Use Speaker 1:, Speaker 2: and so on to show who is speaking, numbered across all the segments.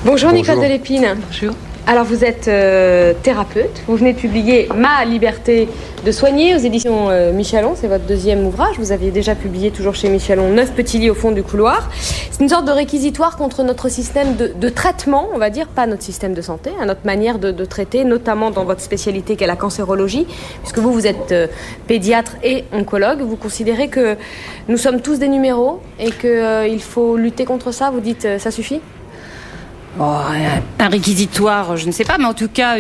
Speaker 1: Bonjour Nicole Delépine.
Speaker 2: Bonjour.
Speaker 1: Alors vous êtes thérapeute, vous venez de publier Ma liberté de soigner aux éditions Michalon, c'est votre deuxième ouvrage. Vous aviez déjà publié, toujours chez Michalon, 9 petits lits au fond du couloir. C'est une sorte de réquisitoire contre notre système de traitement, on va dire, pas notre système de santé, à notre manière de traiter, notamment dans votre spécialité qu'est la cancérologie, puisque vous êtes pédiatre et oncologue. Vous considérez que nous sommes tous des numéros et qu'il faut lutter contre ça. Vous dites ça suffit ?
Speaker 2: Un réquisitoire, je ne sais pas, mais en tout cas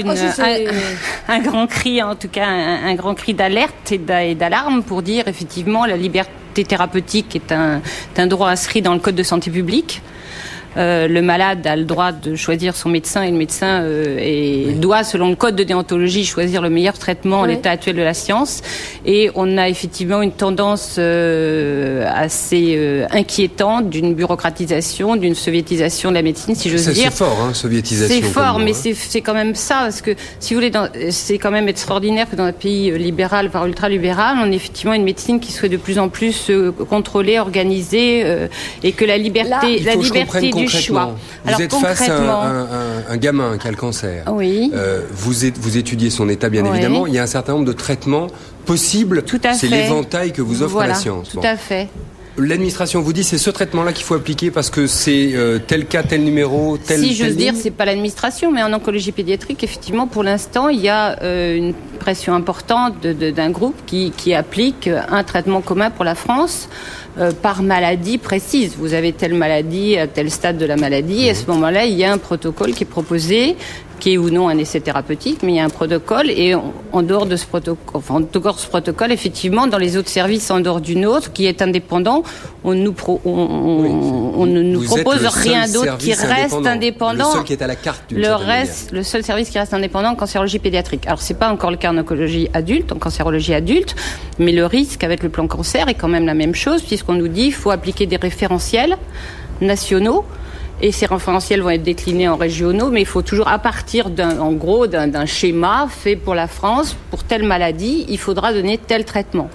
Speaker 2: un grand cri, en tout cas un grand cri d'alerte et d'alarme pour dire effectivement la liberté thérapeutique est un droit inscrit dans le Code de santé publique. Le malade a le droit de choisir son médecin et le médecin doit, selon le code de déontologie, choisir le meilleur traitement en l'état actuel de la science. Et on a effectivement une tendance assez inquiétante d'une bureaucratisation, d'une soviétisation de la médecine, si j'ose dire.
Speaker 3: C'est fort, hein, soviétisation.
Speaker 2: C'est fort, mais c'est quand même ça, parce que si vous voulez, c'est quand même extraordinaire que dans un pays libéral, voire ultra-libéral, on ait effectivement une médecine qui soit de plus en plus contrôlée, organisée, et que la liberté du choix.
Speaker 3: Vous êtes face à un gamin qui a le cancer.
Speaker 2: Oui.
Speaker 3: Vous étudiez son état, bien évidemment. Il y a un certain nombre de traitements possibles.
Speaker 2: Tout à fait.
Speaker 3: C'est l'éventail que vous offre la science.
Speaker 2: Tout à fait.
Speaker 3: L'administration vous dit c'est ce traitement-là qu'il faut appliquer parce que c'est tel cas, tel numéro, tel.
Speaker 2: Si j'ose dire, c'est pas l'administration, mais en oncologie pédiatrique, effectivement, pour l'instant, il y a une pression importante d'un groupe qui applique un traitement commun pour la France. Par maladie précise. Vous avez telle maladie à tel stade de la maladie. À ce moment-là, il y a un protocole qui est proposé, qui est ou non un essai thérapeutique, mais il y a un protocole. Et en dehors de ce protocole, effectivement, dans les autres services en dehors du nôtre, qui est indépendant, on ne nous propose rien d'autre qui reste indépendant.
Speaker 3: Le seul qui est à la carte d'une certaine manière.
Speaker 2: Le seul service qui reste indépendant en cancérologie pédiatrique. Alors, c'est pas encore le cas en oncologie adulte, en cancérologie adulte, mais le risque avec le plan cancer est quand même la même chose, puisqu'on nous dit qu'il faut appliquer des référentiels nationaux. Et ces référentiels vont être déclinés en régionaux, mais il faut toujours, à partir d'un schéma fait pour la France, pour telle maladie, il faudra donner tel traitement.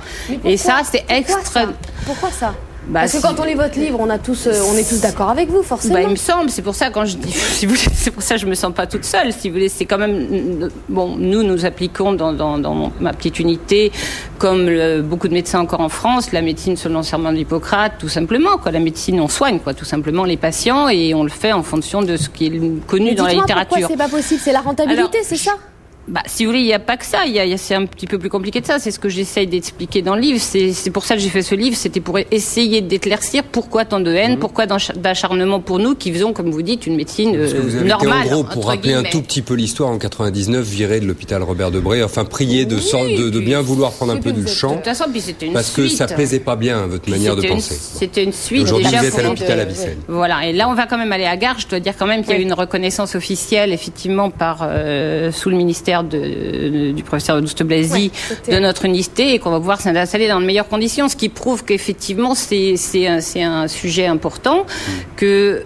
Speaker 2: Et ça, c'est extrêmement.
Speaker 1: Pourquoi ça ? Parce que quand on lit votre livre, on est tous d'accord avec vous, forcément.
Speaker 2: Il me semble, c'est pour ça quand je dis, si vous voulez, c'est pour ça que je me sens pas toute seule. Si vous voulez, c'est quand même nous appliquons dans ma petite unité, comme beaucoup de médecins encore en France, la médecine selon le serment d'Hippocrate, tout simplement. La médecine, on soigne, tout simplement les patients, et on le fait en fonction de ce qui est connu dans la littérature.
Speaker 1: Pourquoi c'est pas possible ? C'est la rentabilité, c'est ça ?
Speaker 2: Si vous voulez, il n'y a pas que ça. C'est un petit peu plus compliqué de ça. C'est ce que j'essaye d'expliquer dans le livre. C'est pour ça que j'ai fait ce livre. C'était pour essayer d'éclaircir pourquoi tant de haine, pourquoi d'acharnement pour nous qui faisons, comme vous dites, une médecine normale.
Speaker 3: Parce que vous avez été, en gros, pour rappeler un tout petit peu l'histoire, en 99, viré de l'hôpital Robert Debré, prié de bien vouloir prendre un peu du champ.
Speaker 2: De toute façon, puis c'était une
Speaker 3: parce
Speaker 2: suite.
Speaker 3: que ça plaisait pas bien à votre manière de penser.
Speaker 2: C'était une suite.
Speaker 3: Aujourd'hui,
Speaker 2: déjà
Speaker 3: vous êtes à l'hôpital Avicenne.
Speaker 2: Voilà. Et là, on va quand même aller à Gare. Je dois dire quand même qu'il y a eu une reconnaissance officielle, effectivement, sous le ministère du professeur Auguste Blasi, de notre unité, et qu'on va pouvoir s'installer dans de meilleures conditions, ce qui prouve qu'effectivement c'est un sujet important, que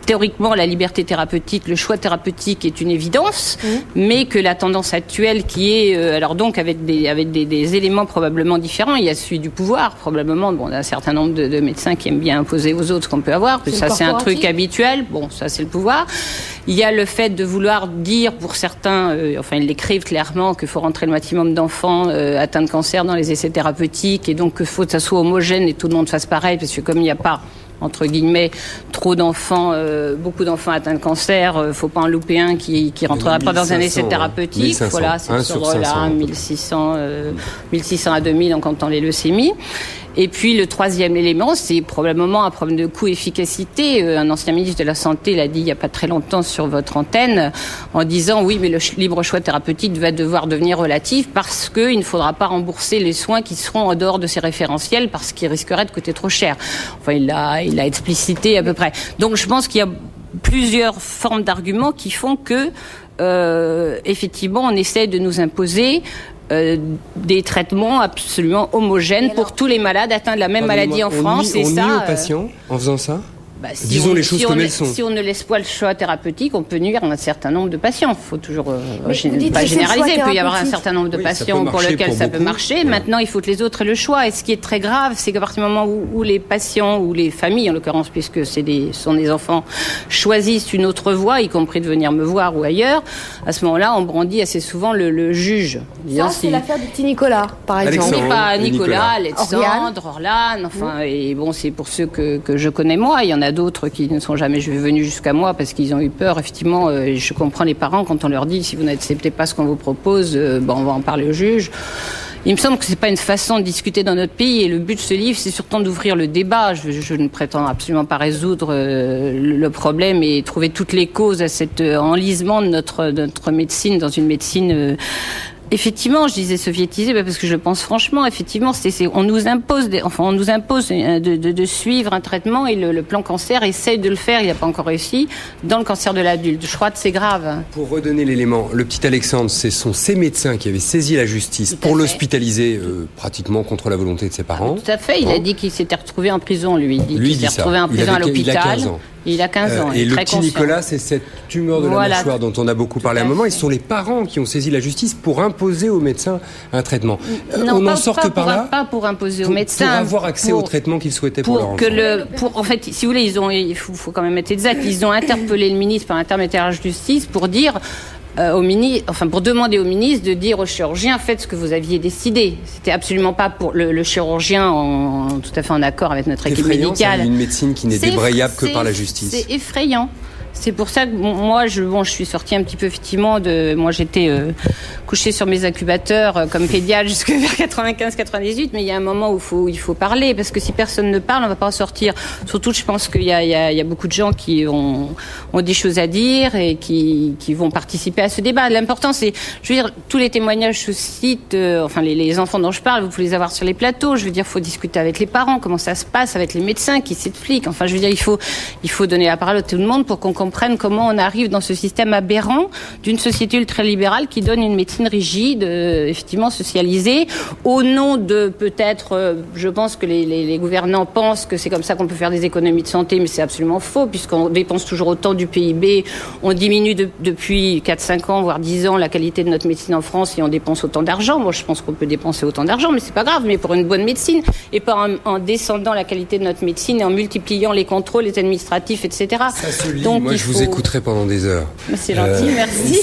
Speaker 2: théoriquement la liberté thérapeutique, le choix thérapeutique est une évidence, mais que la tendance actuelle qui est avec des éléments probablement différents, il y a celui du pouvoir probablement, on a un certain nombre de médecins qui aiment bien imposer aux autres ce qu'on peut avoir, ça c'est un truc habituel, ça c'est le pouvoir. Il y a le fait de vouloir dire pour certains, ils l'écrivent clairement, qu'il faut rentrer le maximum d'enfants atteints de cancer dans les essais thérapeutiques, et donc qu'il faut que ça soit homogène et tout le monde fasse pareil, parce que comme il n'y a pas, entre guillemets, trop d'enfants, beaucoup d'enfants atteints de cancer, faut pas en louper un qui rentrera pas dans un essai thérapeutique.
Speaker 3: 1500,
Speaker 2: voilà, c'est ce ordre-là, 1600 à 2000 en comptant les leucémies. Et puis le troisième élément, c'est probablement un problème de coût-efficacité. Un ancien ministre de la Santé l'a dit il n'y a pas très longtemps sur votre antenne, en disant oui, mais le libre choix thérapeutique va devoir devenir relatif parce qu'il ne faudra pas rembourser les soins qui seront en dehors de ces référentiels parce qu'ils risqueraient de coûter trop cher. Il l'a explicité à peu près. Donc je pense qu'il y a plusieurs formes d'arguments qui font que effectivement on essaie de nous imposer des traitements absolument homogènes pour tous les malades atteints de la même maladie en France.
Speaker 3: On nuit aux patients en faisant ça ? Disons les choses comme elles sont.
Speaker 2: Si on ne laisse pas le choix thérapeutique, on peut nuire à un certain nombre de patients. Il faut toujours pas généraliser. Il peut y avoir un certain nombre de patients pour lesquels ça peut marcher. Ouais. Maintenant, il faut que les autres aient le choix. Et ce qui est très grave, c'est qu'à partir du moment où les patients ou les familles, en l'occurrence, puisque sont des enfants, choisissent une autre voie, y compris de venir me voir ou ailleurs, à ce moment-là, on brandit assez souvent le juge.
Speaker 1: Ça, c'est l'affaire du petit Nicolas, par exemple.
Speaker 2: C'est pas Nicolas, Alexandre, Orlane, et bon, c'est pour ceux que je connais moi. Il y en a d'autres qui ne sont jamais venus jusqu'à moi parce qu'ils ont eu peur. Effectivement, je comprends les parents quand on leur dit si vous n'acceptez pas ce qu'on vous propose, on va en parler au juge. Il me semble que c'est pas une façon de discuter dans notre pays et le but de ce livre, c'est surtout d'ouvrir le débat. Je ne prétends absolument pas résoudre le problème et trouver toutes les causes à cet enlisement de notre médecine dans une médecine effectivement, je disais soviétisé parce que je pense franchement, effectivement, on nous impose de suivre un traitement et le plan cancer essaye de le faire, il n'a pas encore réussi, dans le cancer de l'adulte. Je crois que c'est grave.
Speaker 3: Pour redonner l'élément, le petit Alexandre, ce sont ces médecins qui avaient saisi la justice pour l'hospitaliser pratiquement contre la volonté de ses parents.
Speaker 2: Tout à fait, il a dit qu'il s'était retrouvé en prison, lui. Il s'est retrouvé en prison à l'hôpital.
Speaker 3: Il a 15 ans.
Speaker 2: Il a 15 ans.
Speaker 3: Et le petit Nicolas, c'est cette tumeur de la mâchoire dont on a beaucoup parlé à un moment. Et ce sont les parents qui ont saisi la justice pour imposer aux médecins un traitement.
Speaker 2: Non, on n'en sort que par là. Pas pour imposer aux médecins.
Speaker 3: Pour avoir accès au traitement qu'ils souhaitaient pour leur enfant.
Speaker 2: En fait, si vous voulez, il faut quand même être exact. Ils ont interpellé le ministre par intermédiaire de la justice pour dire pour demander au ministre de dire au chirurgien faites ce que vous aviez décidé. C'était absolument pas pour le chirurgien tout à fait en accord avec notre équipe médicale.
Speaker 3: C'est une médecine qui n'est débrayable que par la justice.
Speaker 2: C'est effrayant. C'est pour ça que moi, je suis sortie un petit peu effectivement moi j'étais couchée sur mes incubateurs comme pédiatre jusque vers 95-98, mais il y a un moment où il faut parler parce que si personne ne parle, on va pas en sortir. Surtout, je pense qu'il y a beaucoup de gens qui ont des choses à dire et qui vont participer à ce débat. L'important, c'est, je veux dire, tous les témoignages suscitent, les enfants dont je parle, vous pouvez les avoir sur les plateaux. Je veux dire, faut discuter avec les parents, comment ça se passe avec les médecins qui s'expliquent. Enfin, je veux dire, il faut donner la parole à tout le monde pour qu'on comprennent comment on arrive dans ce système aberrant d'une société ultralibérale qui donne une médecine rigide, effectivement socialisée, au nom de peut-être, je pense que les gouvernants pensent que c'est comme ça qu'on peut faire des économies de santé, mais c'est absolument faux, puisqu'on dépense toujours autant du PIB, on diminue depuis 4-5 ans, voire 10 ans, la qualité de notre médecine en France et on dépense autant d'argent. Moi, je pense qu'on peut dépenser autant d'argent, mais c'est pas grave, mais pour une bonne médecine, et pas en descendant la qualité de notre médecine et en multipliant les contrôles, les administratifs, etc.
Speaker 3: Ça se lit. Donc, je vous écouterai pendant des heures.
Speaker 2: C'est gentil, merci.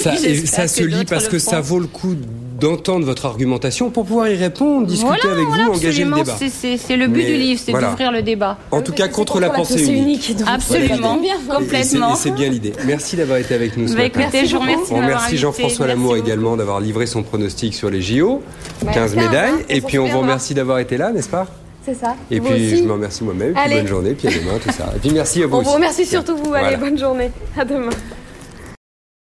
Speaker 3: Ça se lit parce que ça vaut le coup d'entendre votre argumentation pour pouvoir y répondre, discuter avec vous, engager le débat.
Speaker 2: C'est le but du livre, c'est d'ouvrir le débat.
Speaker 3: En tout cas, contre la pensée unique.
Speaker 2: Absolument, complètement.
Speaker 3: C'est bien l'idée. Merci d'avoir été avec nous ce matin.
Speaker 2: Écoutez, je vous remercie.
Speaker 3: On remercie Jean-François Lamour également d'avoir livré son pronostic sur les JO. 15 médailles. Et puis on vous remercie d'avoir été là, n'est-ce pas ?
Speaker 1: C'est ça.
Speaker 3: Et puis je me remercie moi-même. Bonne journée, puis à demain, tout ça. Et puis merci à vous.
Speaker 1: On vous remercie surtout vous. Allez, bonne journée. À demain.